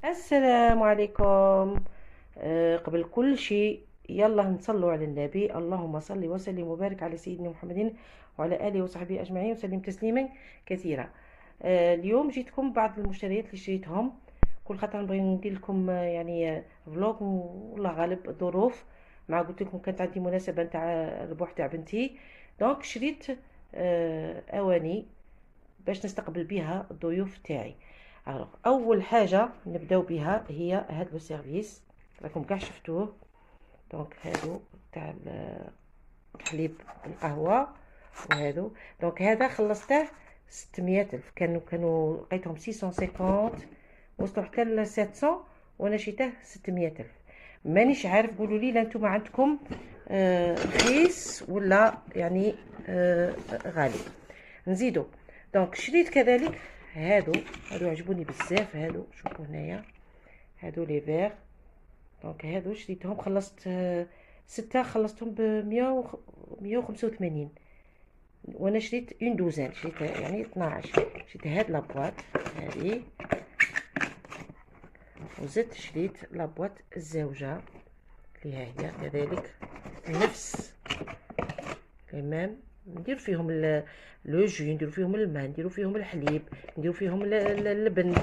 السلام عليكم. قبل كل شيء يلا نصلوا على النبي، اللهم صل وسلم وبارك على سيدنا محمد وعلى آله وصحبه أجمعين وسلم تسليما كثيرا. اليوم جيتكم بعض المشتريات اللي شريتهم، كل خطرة نبغي ندير لكم فلوق، والله غالب الظروف. مع قلت لكم كانت عندي مناسبة نتاع الربوح تاع بنتي، دونك شريت أواني باش نستقبل بها الضيوف تاعي. اول حاجه نبداو بها هي هاد لو سيرفيس، راكم كاع شفتوه. دونك هادو تاع الحليب القهوه، وهادو دونك هذا خلصته 600 الف، كانوا لقيتهم 650، وصلوا حتى ل 700، وانا شيته 600 الف. مانيش عارف، قولوا لي لا انتم عندكم رخيص ولا يعني غالي. نزيدو. دونك شريت كذلك هادو عجبوني بزاف. هادو شوفوا هنايا، هادو لي فيغ. دونك هادو شريتهم، خلصت 6 خلصتهم ب 185. وانا شريت اون دوزان، شريت يعني 12. شريت هاد لابواط هادي، وزدت شريت لابواط الزوجة اللي ها هي كذلك نفس لي ميم. ندير فيهم لو جو، نديرو فيهم الماء، نديرو فيهم الحليب، نديرو فيهم اللبن،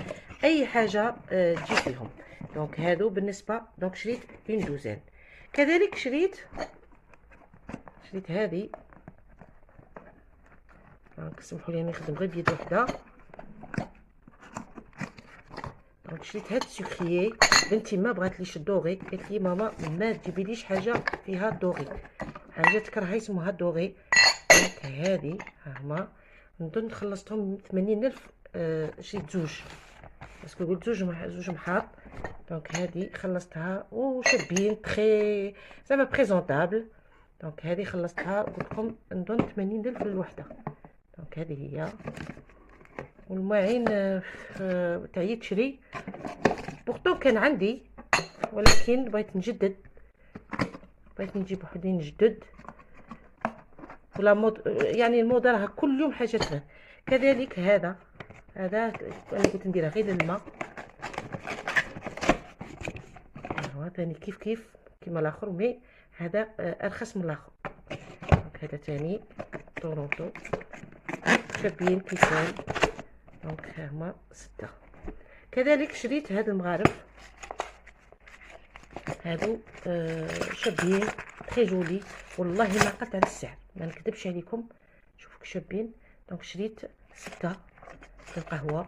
اي حاجه تجي فيهم. دونك هادو بالنسبه، دونك شريت اون دوزان. كذلك شريت هذه. دونك سمحوا لي نخدم غير بيد وحده. دونك شريت هاد السكريي، بنتي ما بغاتليش الدوغي، قالت لي ماما ما تجيبيليش حاجه فيها دوغي، حاجه تكرهها اسمها دوغي. دونك هادي هما نظن خلصتهم 80 الف. شريت زوج، باسكو قلت زوج محاط. دونك هادي خلصتها وشابين تخي زعما بريزونطابل. دونك هادي خلصتها قلت لكم نظن 80 الف للوحده. دونك هذه هي. والماعين تعيت شري، بورتو كان عندي، ولكن بغيت نجدد، بغيت نجيب وحدين جدد. ولا يعني الموضه راه كل يوم حاجه تبان. كذلك هذا انا قلت نديرها غير للماء. هو ثاني كيف كيما الاخر، مي هذا ارخص من الاخر. دونك هذا ثاني طورونتو، شابين كيسان. دونك هما 6. كذلك شريت هاد المغارف، هادو شابين تري جولي، والله ما قلت على السعر، ما نكذبش عليكم، شوفوا شابين. دونك شريت 6 في القهوه.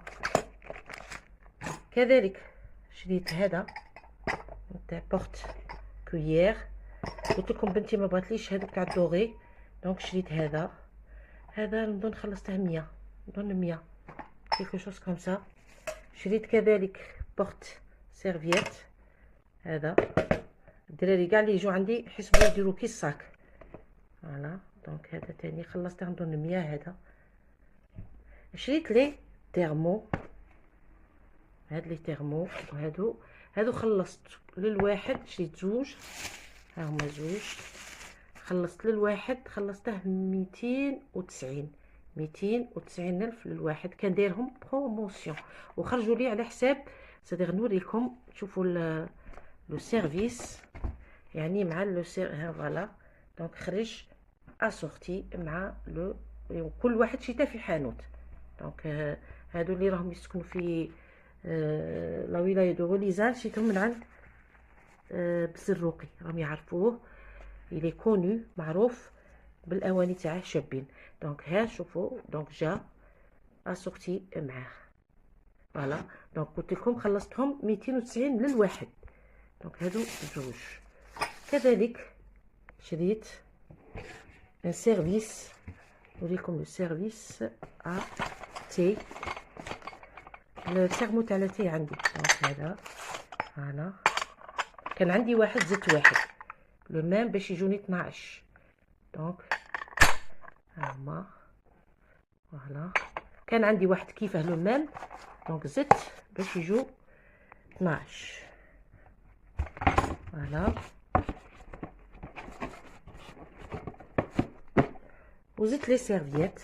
كذلك شريت هذا تاع بورت كويير، قلت لكم بنتي ما بغاتليش هذوك تاع الدوغي، دونك شريت هذا نظن خلصته 100، نظن 100 كيكو شوز كوم سا. شريت كذلك بورت سيرفييت، هذا الدراري كاع اللي يجوا عندي يحسبوا يديروا كيس صاك. فوالا. دونك هذا تاني خلصته نظن 100 هذا. شريت لي تيرمو، هاد لي تيرمو، هادو خلصت للواحد، شريت زوج، ها هما زوج. خلصت للواحد، خلصته 290 الف للواحد، كان دايرهم بروموسيون وخرجوا لي على حساب. صدق نوريكم، تشوفوا لو سيرفيس يعني مع لو سير. فوالا. دونك خرج اسورتي مع لو، كل واحد شيته في حانوت. دونك هادو اللي راهم يسكنوا في لا ولايه دو غوليزان، شيتهم من عند بزروقي، راهم يعرفوه، إلي كونو معروف بالاواني تاعه شابين. دونك ها شوفوا، دونك جا اسورتي معاه. فوالا. دونك قلت لكم خلصتهم 290 للواحد. دونك هادو زوج. كذلك شريت ان سيرفيس، نوريكم لو سيرفيس ا تي، الثيرمو تاع لاتاي عندي. دونك هذا فوالا، كان عندي واحد زدت واحد لو ميم باش يجوني 12. دونك هما فوالا، كان عندي واحد كيفه لو ميم، دونك زدت باش يجو 12. فوالا. وزدت لي سيرفيات.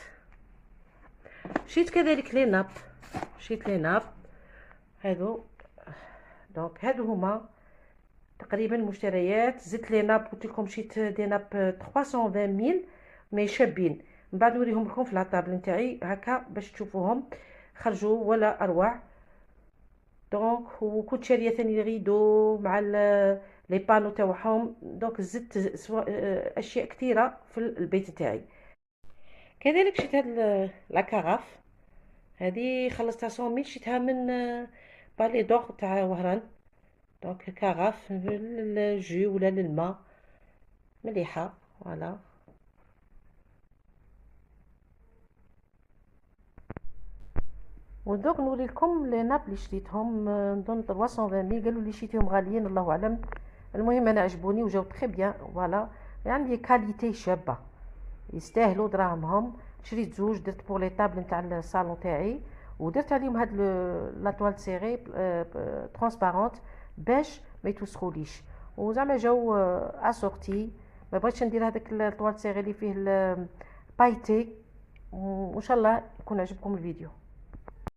شريت كذلك لي ناب، هادو دونك هادو هما تقريبا المشتريات. زدت لي ناب، قلت لكم شيت دي ناب 320 ميل مي شابين. من بعد نوريهم لكم في لاطابل نتاعي هكا باش تشوفوهم خرجوا ولا اروع. دونك وكنت شاريه ثاني الغيدو مع لي بانو تاعهم. دونك زدت اشياء كثيره في البيت تاعي. كذلك شريت هاد لا كاغاف هذه، خلصتها 100 ميل، شريتها من بالي دور تاع وهران. دونك كاغاف للجو ولا للماء، مليحه فوالا. ودوك نوري لكم لي ناب اللي شريتهم، نظن 320 ميل. قالوا لي شريتيهم غاليين، الله اعلم. المهم انا عجبوني وجاو تري بيان فوالا، يعني كاليتي شابه، يستاهلوا دراهمهم. شريت زوج، درت بور لي طابل نتاع الصالون تاعي، ودرت عليهم هاد لا توال سيري ترونسبارونت باش ما يتوسخوليش. وزعما جاو اسورتي. ما بغيتش ندير هذاك الطوال سيري اللي فيه البايتي. وان شاء الله يكون عجبكم الفيديو.